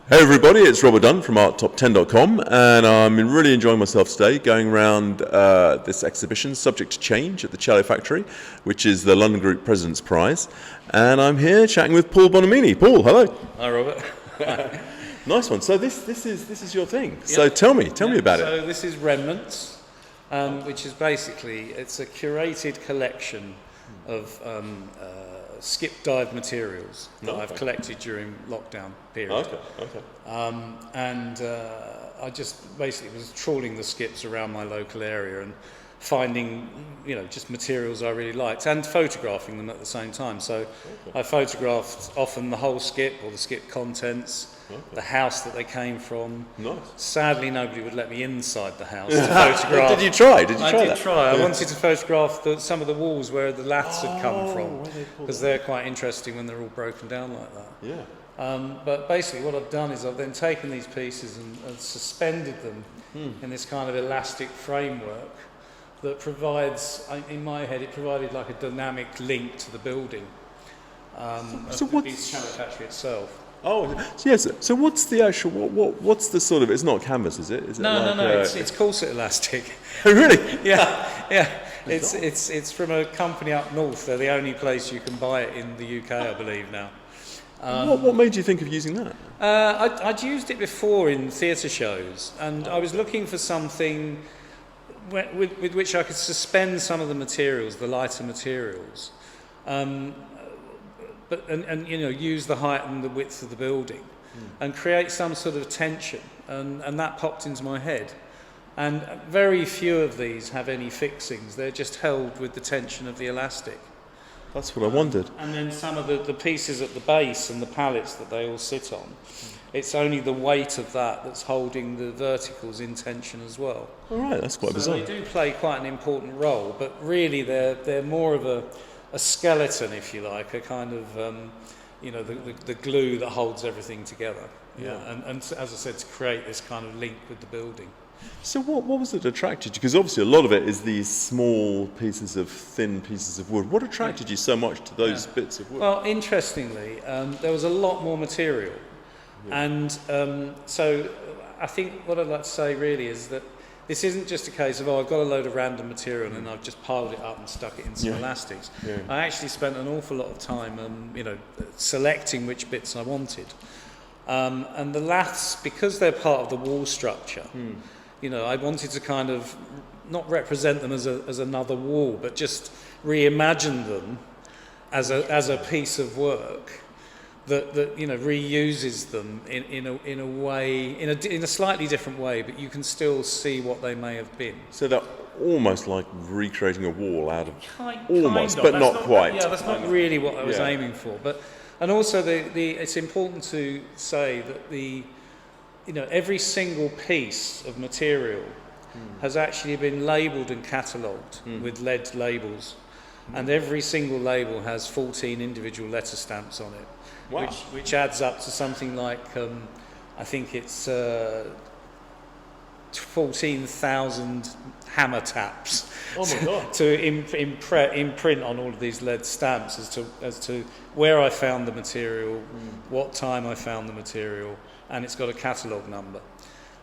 Hey everybody, it's Robert Dunt from ArtTop10.com, and I'm really enjoying myself today going around this exhibition, Subject to Change, at the Cello Factory, which is the London Group President's Prize. And I'm here chatting with Paul Bonomini. Paul, hello. Hi, Robert. Nice one. So this is your thing. Yep. So tell me about it. So this is Remnants, which is basically, it's a curated collection of skip dive materials that I've collected during lockdown period. I just basically was trawling the skips around my local area and finding, just materials I really liked and photographing them at the same time. So I photographed often the whole skip or the skip contents, the house that they came from. Nice. Sadly, nobody would let me inside the house to photograph. Did you try? I did try. I wanted to photograph some of the walls where the laths had come from, because they're quite interesting when they're all broken down like that. Yeah. But basically what I've done is I've then taken these pieces and suspended them in this kind of elastic framework that provides, in my head, it provided like a dynamic link to the building of the Cello Factory itself. Oh, yes. So what's the actual, what's the sort of, it's not canvas, is it? Is it No, it's corset elastic. Oh, really? Yeah. It's from a company up north. They're the only place you can buy it in the UK, I believe, now. What made you think of using that? I'd used it before in theatre shows, and I was looking for something with which I could suspend some of the materials, the lighter materials, but use the height and the width of the building, and create some sort of tension, and that popped into my head. And very few of these have any fixings; they're just held with the tension of the elastic. That's what I wondered. And then some of the pieces at the base and the pallets that they all sit on, it's only the weight of that's holding the verticals in tension as well. All right, that's quite bizarre. So they do play quite an important role, but really they're more of a skeleton, if you like, a kind of the glue that holds everything together. Yeah. And as I said, to create this kind of link with the building. So what was it attracted you? Because obviously a lot of it is these small thin pieces of wood. What attracted you so much to those bits of wood? Well, interestingly, there was a lot more material. Yeah. And so I think what I'd like to say really is that this isn't just a case of, I've got a load of random material and I've just piled it up and stuck it in some elastics. Yeah. I actually spent an awful lot of time selecting which bits I wanted. And the laths, because they're part of the wall structure, I wanted to kind of not represent them as another wall, but just reimagine them as a piece of work that reuses them in a way, in a slightly different way, but you can still see what they may have been. So they're almost like recreating a wall out of almost, but not quite. Yeah, that's not really what I was aiming for. And also it's important to say that every single piece of material has actually been labelled and catalogued with lead labels, and every single label has 14 individual letter stamps on it. Wow. Which adds up to something like, I think it's 14,000 hammer taps to imprint on all of these lead stamps as to where I found the material, what time I found the material, and it's got a catalogue number.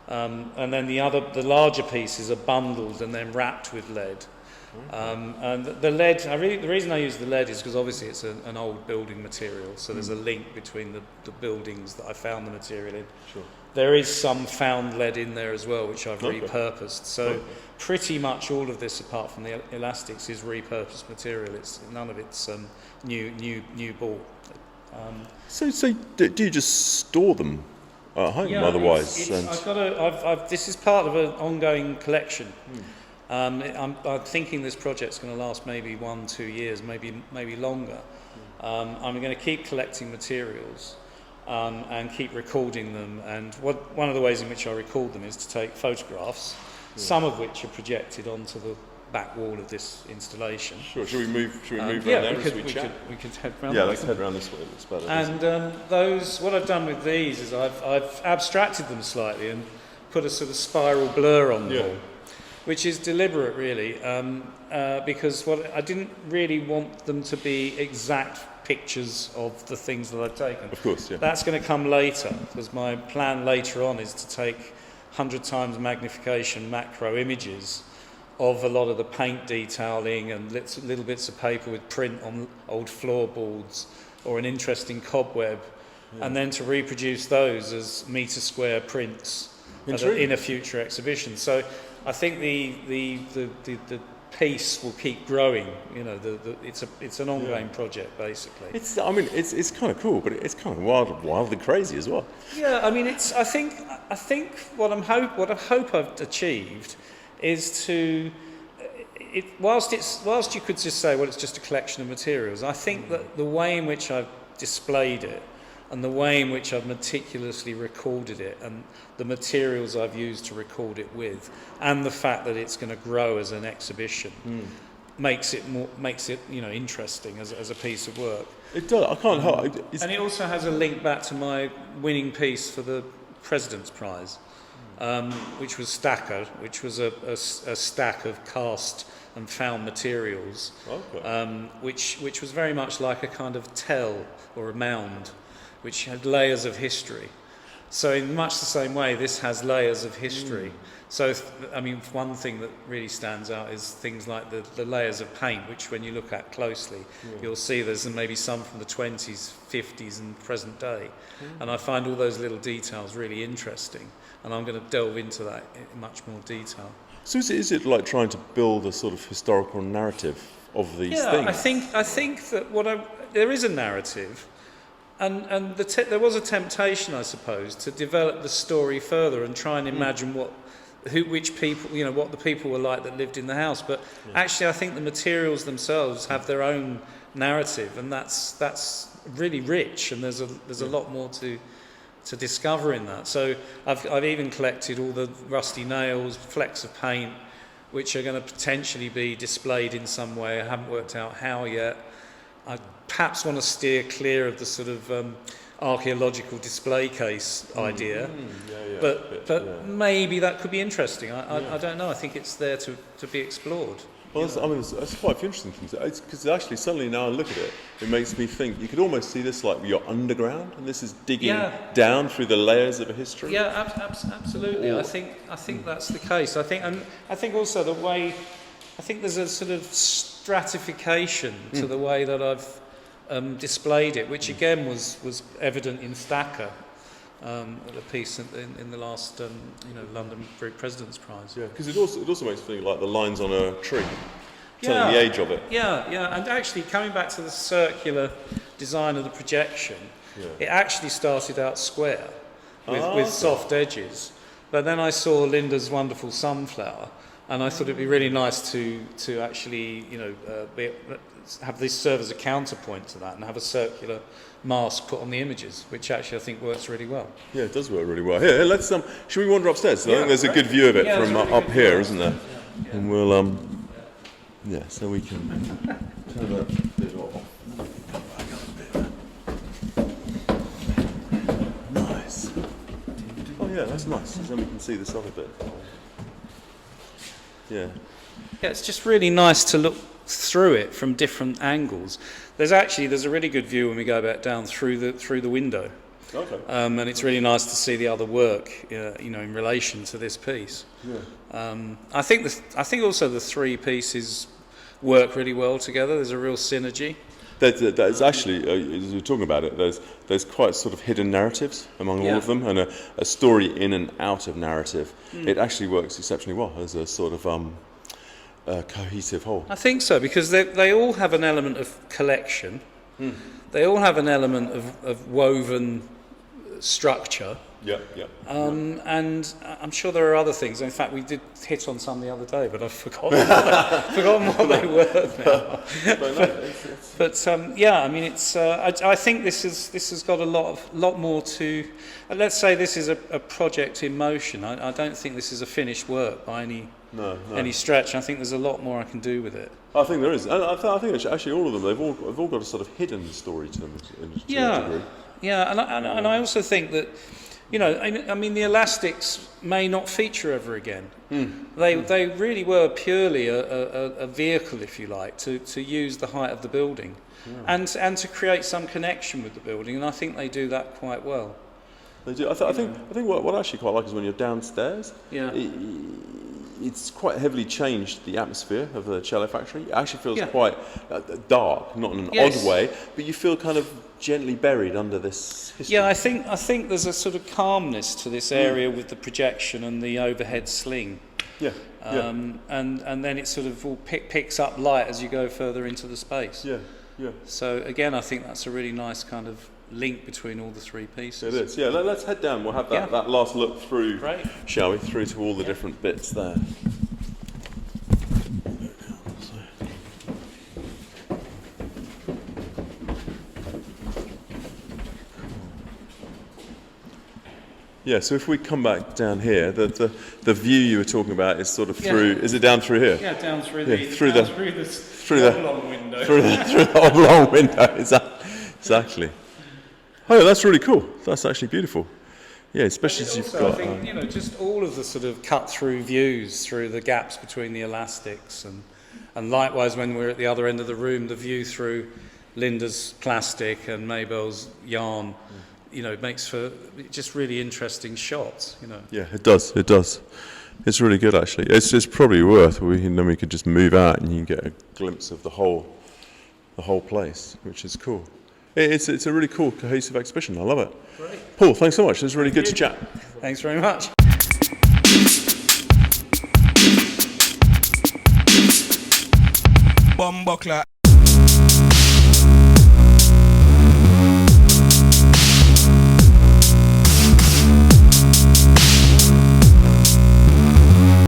And then the larger pieces are bundled and then wrapped with lead. And the lead, the reason I use the lead is because obviously it's an old building material, so there's a link between the buildings that I found the material in. Sure. There is some found lead in there as well, which I've repurposed. So pretty much all of this, apart from the elastics, is repurposed material. None of it's new bought. So do you just store them at home otherwise? This is part of an ongoing collection. I'm thinking this project's going to last maybe 1-2 years, maybe longer. I'm going to keep collecting materials and keep recording them. And one of the ways in which I record them is to take photographs, some of which are projected onto the back wall of this installation. Sure. Should we move around there as we chat? We could head round. Yeah, let's head around this way. That's better. And what I've done with these is I've abstracted them slightly and put a sort of spiral blur on the wall, which is deliberate, really, because I didn't really want them to be exact pictures of the things that I've taken. Of course, yeah. That's going to come later, because my plan later on is to take 100 times magnification macro images of a lot of the paint detailing and little bits of paper with print on old floorboards or an interesting cobweb, and then to reproduce those as metre square prints in a future exhibition. So I think the piece will keep growing. You know, it's an ongoing project basically. It's kind of cool, but it's kind of wildly crazy as well. Yeah, I mean, I think what I hope I've achieved is to. Whilst you could just say, well, it's just a collection of materials, I think that the way in which I've displayed it and the way in which I've meticulously recorded it and the materials I've used to record it with and the fact that it's going to grow as an exhibition makes it interesting as a piece of work. It does. I can't help and it also has a link back to my winning piece for the President's Prize, which was Stacker, which was a stack of cast and found materials, which was very much like a kind of tell or a mound, which had layers of history. So in much the same way, this has layers of history. So, one thing that really stands out is things like the layers of paint, which when you look at closely, you'll see there's maybe some from the 20s, 50s and present day. And I find all those little details really interesting. And I'm going to delve into that in much more detail. So is it like trying to build a sort of historical narrative of these things? I think that there is a narrative. And there was a temptation, I suppose, to develop the story further and try and imagine what the people were like that lived in the house. But actually, I think the materials themselves have their own narrative, and that's really rich. And there's a lot more to discover in that. So I've even collected all the rusty nails, flecks of paint, which are going to potentially be displayed in some way. I haven't worked out how yet. I perhaps want to steer clear of the sort of archaeological display case idea, but maybe that could be interesting. I don't know. I think it's there to be explored. Well, that's quite interesting because actually suddenly now I look at it, it makes me think you could almost see this like you're underground, and this is digging down through the layers of a history. Yeah, absolutely. I think that's the case. I think also the way. I think there's a sort of stratification to the way that I've displayed it, which again was evident in Stacker, the piece in the last London Group President's Prize. Yeah, because it also makes me think like the lines on a tree, telling the age of it. Yeah, and actually coming back to the circular design of the projection, it actually started out square with soft edges, but then I saw Linda's wonderful sunflower. And I thought it'd be really nice to actually, have this serve as a counterpoint to that and have a circular mask put on the images, which actually I think works really well. Yeah, it does work really well. Here, let's should we wander upstairs? I think there's a good view of it from up here, isn't there? Yeah. And we'll so we can turn that bit off. Nice. Oh yeah, that's nice. Then we can see this other bit. Yeah, it's just really nice to look through it from different angles. There's a really good view when we go back down through the window. Okay. And it's really nice to see the other work, in relation to this piece. Yeah. I think also the three pieces work really well together. There's a real synergy. There's actually, as we're talking about it, there's quite sort of hidden narratives among all of them, and a story in and out of narrative. It actually works exceptionally well as a sort of cohesive whole. I think so, because they all have an element of collection. They all have an element of woven structure. Yeah. And I'm sure there are other things. In fact, we did hit on some the other day, but I've forgotten what they were now. I think this has got a lot more to. Let's say this is a project in motion. I don't think this is a finished work by any stretch. I think there's a lot more I can do with it. I think there is. I think actually all of them. They've all got a sort of hidden story to them. To a degree. Yeah, and I also think that You know, I mean, the elastics may not feature ever again. They really were purely a vehicle, if you like, to use the height of the building, and to create some connection with the building. And I think they do that quite well. They do. I think what I actually quite like is when you're downstairs. Yeah. It's quite heavily changed the atmosphere of the cello factory. It actually feels quite dark, not in an odd way, but you feel kind of gently buried under this history. Yeah, I think there's a sort of calmness to this area with the projection and the overhead sling. And then it sort of all picks up light as you go further into the space. So again, I think that's a really nice kind of link between all the three pieces. It is. Yeah, let's head down. We'll have that last look through, shall we, through to all the different bits there. Yeah, so if we come back down here, the view you were talking about is sort of through. Is it down through here? Yeah, down through through the oblong window. Through the oblong window, exactly. Oh, that's really cool. That's actually beautiful. Yeah, especially as you've got. I think just all of the sort of cut-through views through the gaps between the elastics, and likewise when we're at the other end of the room, the view through Linda's plastic and Maybelle's yarn. Makes for just really interesting shots. Yeah, it does. It's really good actually. It's probably worth. Then we could just move out and you can get a glimpse of the whole place, which is cool. It's a really cool, cohesive exhibition. I love it. Great. Paul, thanks so much. It was really good to chat. Thanks very much. Bumbuckler.